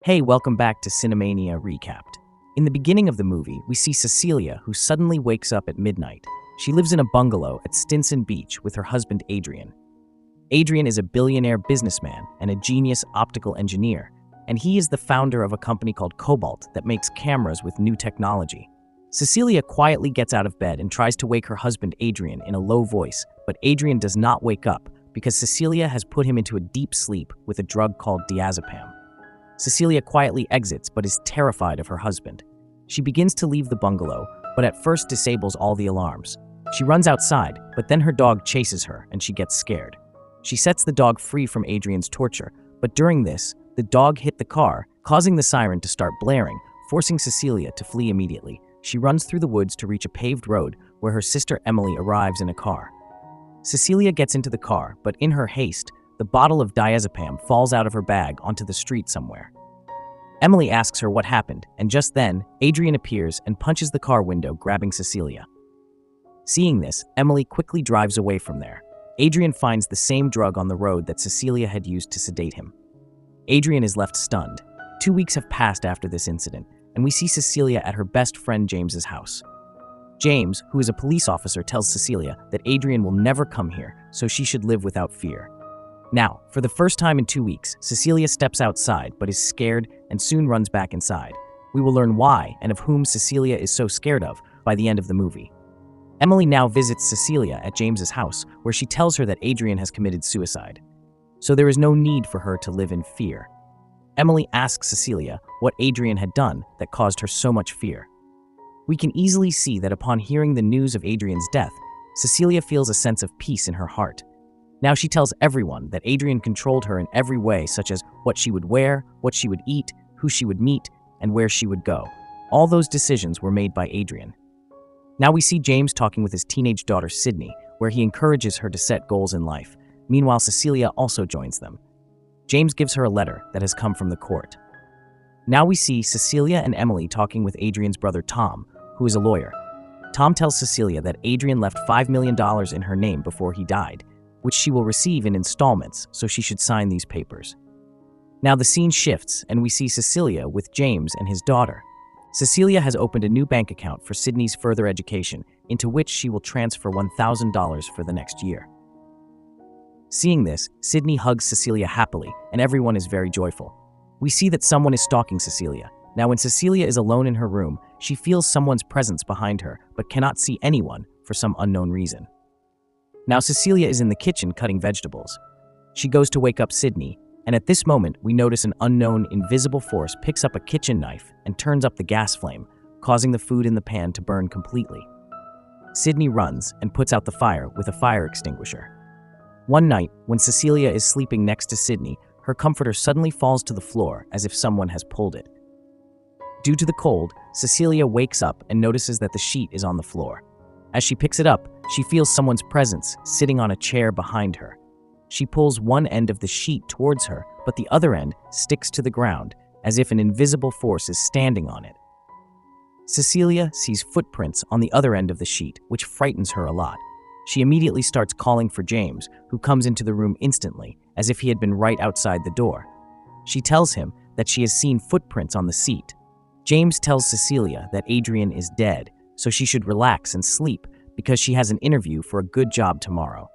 Hey, welcome back to Cinemania Recapped. In the beginning of the movie, we see Cecilia, who suddenly wakes up at midnight. She lives in a bungalow at Stinson Beach with her husband Adrian. Adrian is a billionaire businessman and a genius optical engineer, and he is the founder of a company called Cobalt that makes cameras with new technology. Cecilia quietly gets out of bed and tries to wake her husband Adrian in a low voice, but Adrian does not wake up because Cecilia has put him into a deep sleep with a drug called diazepam. Cecilia quietly exits but is terrified of her husband. She begins to leave the bungalow, but at first disables all the alarms. She runs outside, but then her dog chases her and she gets scared. She sets the dog free from Adrian's torture, but during this, the dog hit the car, causing the siren to start blaring, forcing Cecilia to flee immediately. She runs through the woods to reach a paved road where her sister Emily arrives in a car. Cecilia gets into the car, but in her haste, the bottle of diazepam falls out of her bag onto the street somewhere. Emily asks her what happened, and just then, Adrian appears and punches the car window, grabbing Cecilia. Seeing this, Emily quickly drives away from there. Adrian finds the same drug on the road that Cecilia had used to sedate him. Adrian is left stunned. 2 weeks have passed after this incident, and we see Cecilia at her best friend James's house. James, who is a police officer, tells Cecilia that Adrian will never come here, so she should live without fear. Now, for the first time in 2 weeks, Cecilia steps outside but is scared and soon runs back inside. We will learn why and of whom Cecilia is so scared of by the end of the movie. Emily now visits Cecilia at James's house, where she tells her that Adrian has committed suicide. So there is no need for her to live in fear. Emily asks Cecilia what Adrian had done that caused her so much fear. We can easily see that upon hearing the news of Adrian's death, Cecilia feels a sense of peace in her heart. Now she tells everyone that Adrian controlled her in every way, such as what she would wear, what she would eat, who she would meet, and where she would go. All those decisions were made by Adrian. Now we see James talking with his teenage daughter Sydney, where he encourages her to set goals in life. Meanwhile, Cecilia also joins them. James gives her a letter that has come from the court. Now we see Cecilia and Emily talking with Adrian's brother Tom, who is a lawyer. Tom tells Cecilia that Adrian left $5 million in her name before he died, which she will receive in installments, so she should sign these papers. Now the scene shifts, and we see Cecilia with James and his daughter. Cecilia has opened a new bank account for Sydney's further education, into which she will transfer $1,000 for the next year. Seeing this, Sydney hugs Cecilia happily, and everyone is very joyful. We see that someone is stalking Cecilia. Now when Cecilia is alone in her room, she feels someone's presence behind her, but cannot see anyone for some unknown reason. Now Cecilia is in the kitchen cutting vegetables. She goes to wake up Sydney, and at this moment we notice an unknown invisible force picks up a kitchen knife and turns up the gas flame, causing the food in the pan to burn completely. Sydney runs and puts out the fire with a fire extinguisher. One night, when Cecilia is sleeping next to Sydney, her comforter suddenly falls to the floor as if someone has pulled it. Due to the cold, Cecilia wakes up and notices that the sheet is on the floor. As she picks it up, she feels someone's presence sitting on a chair behind her. She pulls one end of the sheet towards her, but the other end sticks to the ground, as if an invisible force is standing on it. Cecilia sees footprints on the other end of the sheet, which frightens her a lot. She immediately starts calling for James, who comes into the room instantly, as if he had been right outside the door. She tells him that she has seen footprints on the seat. James tells Cecilia that Adrian is dead, so she should relax and sleep because she has an interview for a good job tomorrow.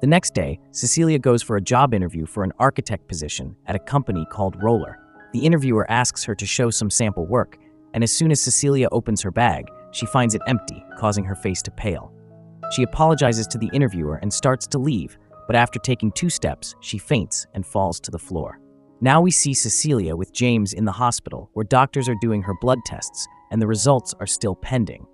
The next day, Cecilia goes for a job interview for an architect position at a company called Roller. The interviewer asks her to show some sample work, and as soon as Cecilia opens her bag, she finds it empty, causing her face to pale. She apologizes to the interviewer and starts to leave, but after taking 2 steps, she faints and falls to the floor. Now we see Cecilia with James in the hospital, where doctors are doing her blood tests, and the results are still pending.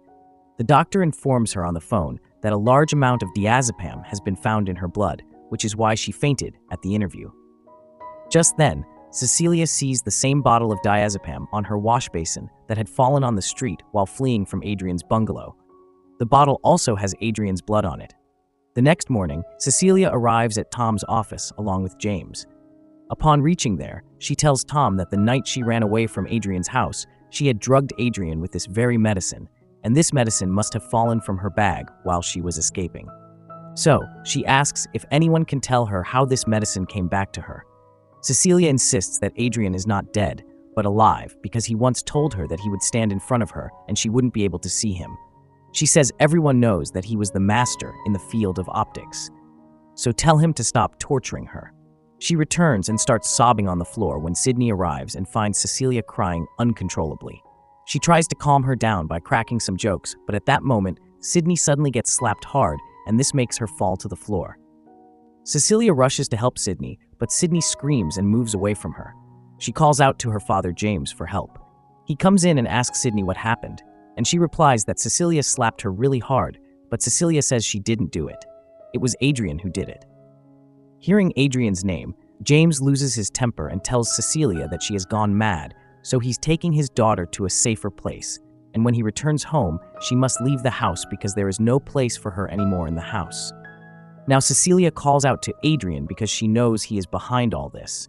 The doctor informs her on the phone that a large amount of diazepam has been found in her blood, which is why she fainted at the interview. Just then, Cecilia sees the same bottle of diazepam on her wash basin that had fallen on the street while fleeing from Adrian's bungalow. The bottle also has Adrian's blood on it. The next morning, Cecilia arrives at Tom's office along with James. Upon reaching there, she tells Tom that the night she ran away from Adrian's house, she had drugged Adrian with this very medicine, and this medicine must have fallen from her bag while she was escaping. So, she asks if anyone can tell her how this medicine came back to her. Cecilia insists that Adrian is not dead, but alive, because he once told her that he would stand in front of her and she wouldn't be able to see him. She says everyone knows that he was the master in the field of optics. So tell him to stop torturing her. She returns and starts sobbing on the floor when Sydney arrives and finds Cecilia crying uncontrollably. She tries to calm her down by cracking some jokes, but at that moment, Sydney suddenly gets slapped hard, and this makes her fall to the floor. Cecilia rushes to help Sydney, but Sydney screams and moves away from her. She calls out to her father James for help. He comes in and asks Sydney what happened, and she replies that Cecilia slapped her really hard, but Cecilia says she didn't do it. It was Adrian who did it. Hearing Adrian's name, James loses his temper and tells Cecilia that she has gone mad, so he's taking his daughter to a safer place, and when he returns home, she must leave the house because there is no place for her anymore in the house. Now Cecilia calls out to Adrian because she knows he is behind all this.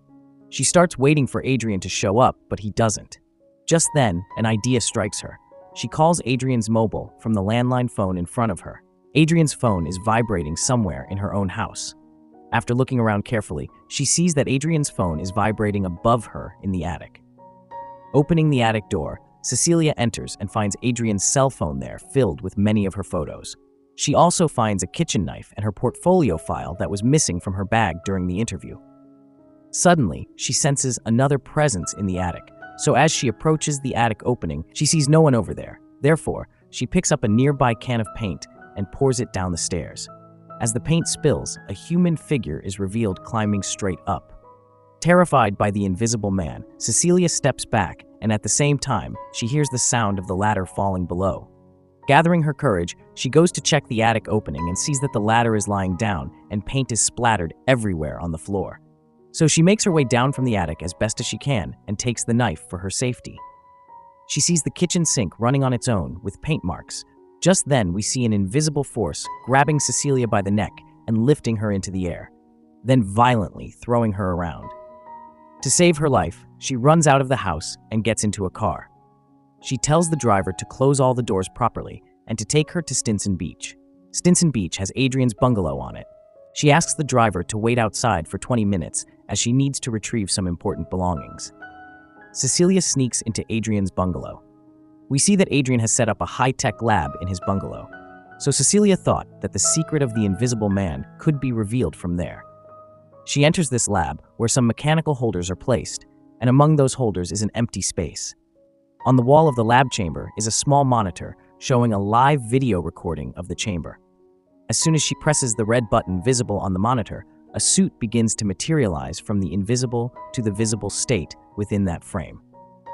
She starts waiting for Adrian to show up, but he doesn't. Just then, an idea strikes her. She calls Adrian's mobile from the landline phone in front of her. Adrian's phone is vibrating somewhere in her own house. After looking around carefully, she sees that Adrian's phone is vibrating above her in the attic. Opening the attic door, Cecilia enters and finds Adrian's cell phone there filled with many of her photos. She also finds a kitchen knife and her portfolio file that was missing from her bag during the interview. Suddenly, she senses another presence in the attic, so as she approaches the attic opening, she sees no one over there. Therefore, she picks up a nearby can of paint and pours it down the stairs. As the paint spills, a human figure is revealed climbing straight up. Terrified by the invisible man, Cecilia steps back, and at the same time, she hears the sound of the ladder falling below. Gathering her courage, she goes to check the attic opening and sees that the ladder is lying down and paint is splattered everywhere on the floor. So she makes her way down from the attic as best as she can and takes the knife for her safety. She sees the kitchen sink running on its own with paint marks. Just then, we see an invisible force grabbing Cecilia by the neck and lifting her into the air, then violently throwing her around. To save her life, she runs out of the house and gets into a car. She tells the driver to close all the doors properly and to take her to Stinson Beach. Stinson Beach has Adrian's bungalow on it. She asks the driver to wait outside for 20 minutes as she needs to retrieve some important belongings. Cecilia sneaks into Adrian's bungalow. We see that Adrian has set up a high-tech lab in his bungalow, so Cecilia thought that the secret of the invisible man could be revealed from there. She enters this lab where some mechanical holders are placed, and among those holders is an empty space. On the wall of the lab chamber is a small monitor showing a live video recording of the chamber. As soon as she presses the red button visible on the monitor, a suit begins to materialize from the invisible to the visible state within that frame.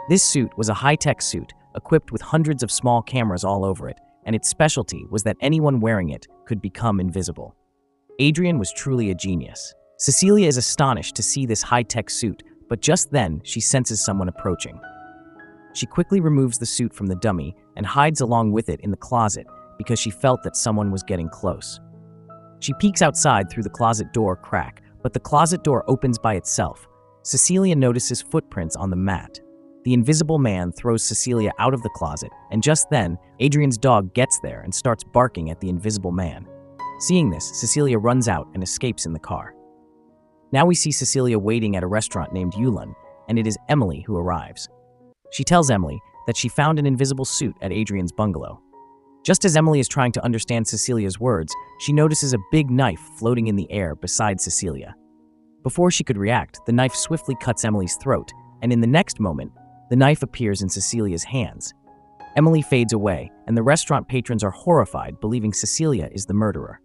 This suit was a high-tech suit equipped with hundreds of small cameras all over it, and its specialty was that anyone wearing it could become invisible. Adrian was truly a genius. Cecilia is astonished to see this high-tech suit, but just then she senses someone approaching. She quickly removes the suit from the dummy and hides along with it in the closet because she felt that someone was getting close. She peeks outside through the closet door crack, but the closet door opens by itself. Cecilia notices footprints on the mat. The invisible man throws Cecilia out of the closet, and just then, Adrian's dog gets there and starts barking at the invisible man. Seeing this, Cecilia runs out and escapes in the car. Now we see Cecilia waiting at a restaurant named Yulun, and it is Emily who arrives. She tells Emily that she found an invisible suit at Adrian's bungalow. Just as Emily is trying to understand Cecilia's words, she notices a big knife floating in the air beside Cecilia. Before she could react, the knife swiftly cuts Emily's throat, and in the next moment, the knife appears in Cecilia's hands. Emily fades away, and the restaurant patrons are horrified, believing Cecilia is the murderer.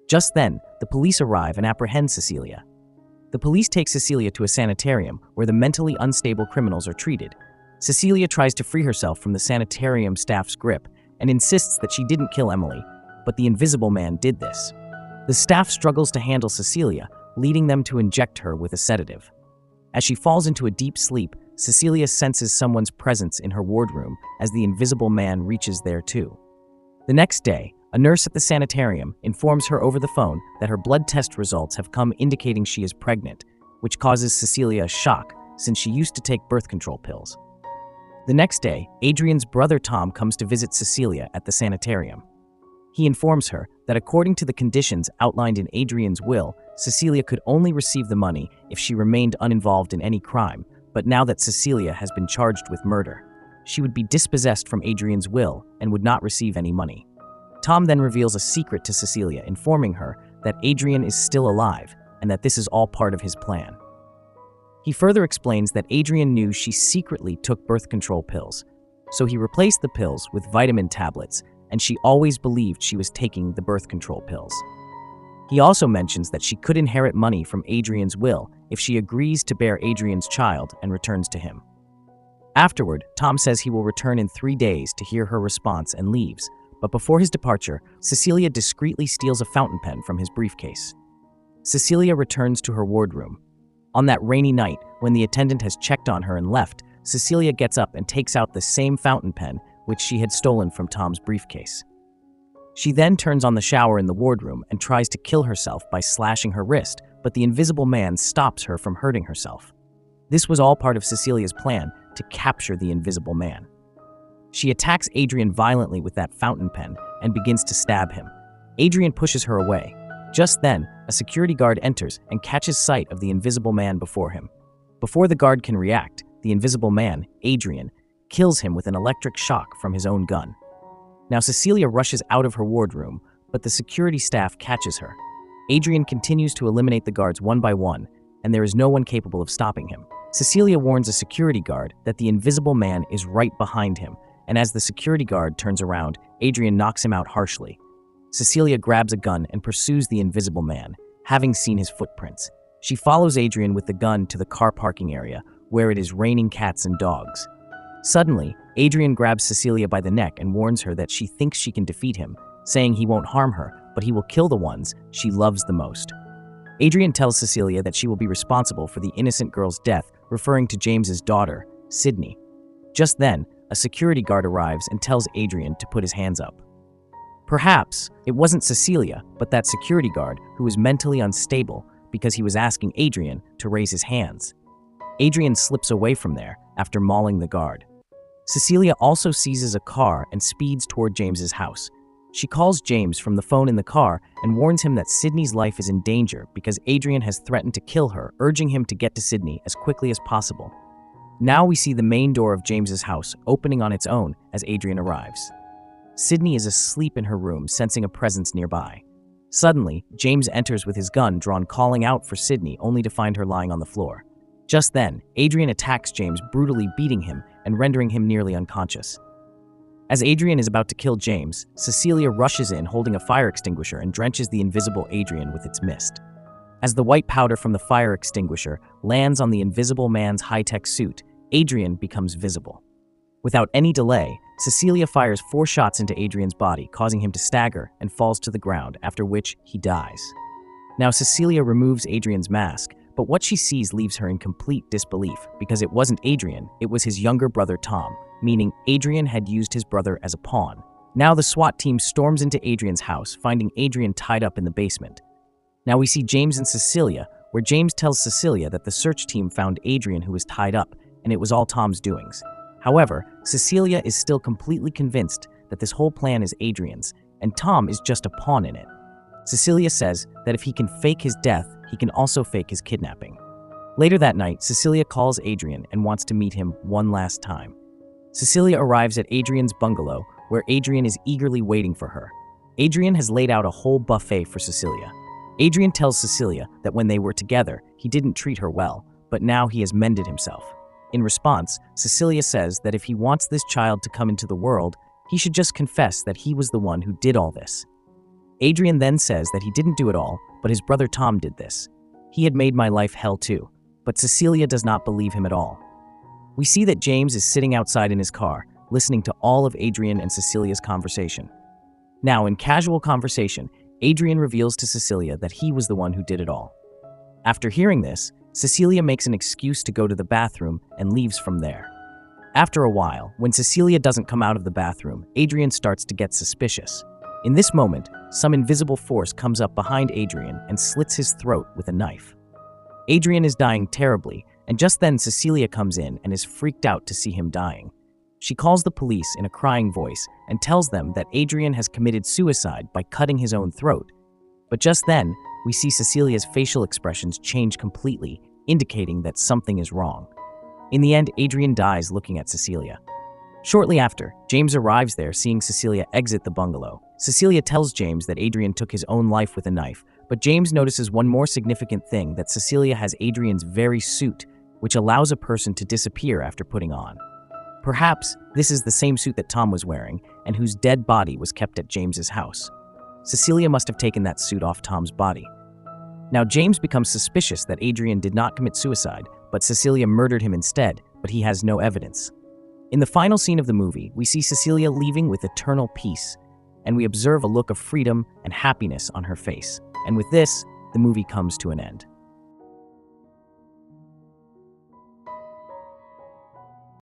Just then, the police arrive and apprehend Cecilia. The police take Cecilia to a sanitarium where the mentally unstable criminals are treated. Cecilia tries to free herself from the sanitarium staff's grip and insists that she didn't kill Emily, but the invisible man did this. The staff struggles to handle Cecilia, leading them to inject her with a sedative. As she falls into a deep sleep, Cecilia senses someone's presence in her wardroom as the invisible man reaches there too. The next day, a nurse at the sanitarium informs her over the phone that her blood test results have come indicating she is pregnant, which causes Cecilia a shock since she used to take birth control pills. The next day, Adrian's brother Tom comes to visit Cecilia at the sanitarium. He informs her that according to the conditions outlined in Adrian's will, Cecilia could only receive the money if she remained uninvolved in any crime, but now that Cecilia has been charged with murder, she would be dispossessed from Adrian's will and would not receive any money. Tom then reveals a secret to Cecilia, informing her that Adrian is still alive and that this is all part of his plan. He further explains that Adrian knew she secretly took birth control pills, so he replaced the pills with vitamin tablets, and she always believed she was taking the birth control pills. He also mentions that she could inherit money from Adrian's will if she agrees to bear Adrian's child and returns to him. Afterward, Tom says he will return in 3 days to hear her response and leaves, but before his departure, Cecilia discreetly steals a fountain pen from his briefcase. Cecilia returns to her wardroom. On that rainy night, when the attendant has checked on her and left, Cecilia gets up and takes out the same fountain pen which she had stolen from Tom's briefcase. She then turns on the shower in the wardroom and tries to kill herself by slashing her wrist, but the invisible man stops her from hurting herself. This was all part of Cecilia's plan to capture the invisible man. She attacks Adrian violently with that fountain pen and begins to stab him. Adrian pushes her away. Just then, a security guard enters and catches sight of the invisible man before him. Before the guard can react, the invisible man, Adrian, kills him with an electric shock from his own gun. Now Cecilia rushes out of her wardroom, but the security staff catches her. Adrian continues to eliminate the guards one by one, and there is no one capable of stopping him. Cecilia warns a security guard that the invisible man is right behind him, and as the security guard turns around, Adrian knocks him out harshly. Cecilia grabs a gun and pursues the invisible man, having seen his footprints. She follows Adrian with the gun to the car parking area, where it is raining cats and dogs. Suddenly, Adrian grabs Cecilia by the neck and warns her that she thinks she can defeat him, saying he won't harm her, but he will kill the ones she loves the most. Adrian tells Cecilia that she will be responsible for the innocent girl's death, referring to James's daughter, Sydney. Just then, a security guard arrives and tells Adrian to put his hands up. Perhaps it wasn't Cecilia, but that security guard who was mentally unstable because he was asking Adrian to raise his hands. Adrian slips away from there after mauling the guard. Cecilia also seizes a car and speeds toward James's house. She calls James from the phone in the car and warns him that Sydney's life is in danger because Adrian has threatened to kill her, urging him to get to Sydney as quickly as possible. Now we see the main door of James's house opening on its own as Adrian arrives. Sydney is asleep in her room, sensing a presence nearby. Suddenly, James enters with his gun drawn, calling out for Sydney, only to find her lying on the floor. Just then, Adrian attacks James, brutally beating him and rendering him nearly unconscious. As Adrian is about to kill James, Cecilia rushes in holding a fire extinguisher and drenches the invisible Adrian with its mist. As the white powder from the fire extinguisher lands on the invisible man's high-tech suit, Adrian becomes visible. Without any delay, Cecilia fires 4 shots into Adrian's body, causing him to stagger and falls to the ground, after which he dies. Now Cecilia removes Adrian's mask, but what she sees leaves her in complete disbelief because it wasn't Adrian, it was his younger brother Tom, meaning Adrian had used his brother as a pawn. Now the SWAT team storms into Adrian's house, finding Adrian tied up in the basement. Now we see James and Cecilia, where James tells Cecilia that the search team found Adrian who was tied up, and it was all Tom's doings. However, Cecilia is still completely convinced that this whole plan is Adrian's, and Tom is just a pawn in it. Cecilia says that if he can fake his death, he can also fake his kidnapping. Later that night, Cecilia calls Adrian and wants to meet him one last time. Cecilia arrives at Adrian's bungalow, where Adrian is eagerly waiting for her. Adrian has laid out a whole buffet for Cecilia. Adrian tells Cecilia that when they were together, he didn't treat her well, but now he has mended himself. In response, Cecilia says that if he wants this child to come into the world, he should just confess that he was the one who did all this. Adrian then says that he didn't do it all, but his brother Tom did this. He had made my life hell too, but Cecilia does not believe him at all. We see that James is sitting outside in his car, listening to all of Adrian and Cecilia's conversation. Now, in casual conversation, Adrian reveals to Cecilia that he was the one who did it all. After hearing this, Cecilia makes an excuse to go to the bathroom and leaves from there. After a while, when Cecilia doesn't come out of the bathroom, Adrian starts to get suspicious. In this moment, some invisible force comes up behind Adrian and slits his throat with a knife. Adrian is dying terribly, and just then Cecilia comes in and is freaked out to see him dying. She calls the police in a crying voice and tells them that Adrian has committed suicide by cutting his own throat. But just then, we see Cecilia's facial expressions change completely, indicating that something is wrong. In the end, Adrian dies looking at Cecilia. Shortly after, James arrives there, seeing Cecilia exit the bungalow. Cecilia tells James that Adrian took his own life with a knife, but James notices one more significant thing, that Cecilia has Adrian's very suit, which allows a person to disappear after putting on. Perhaps this is the same suit that Tom was wearing and whose dead body was kept at James's house. Cecilia must have taken that suit off Tom's body. Now James becomes suspicious that Adrian did not commit suicide, but Cecilia murdered him instead, but he has no evidence. In the final scene of the movie, we see Cecilia leaving with eternal peace, and we observe a look of freedom and happiness on her face. And with this, the movie comes to an end.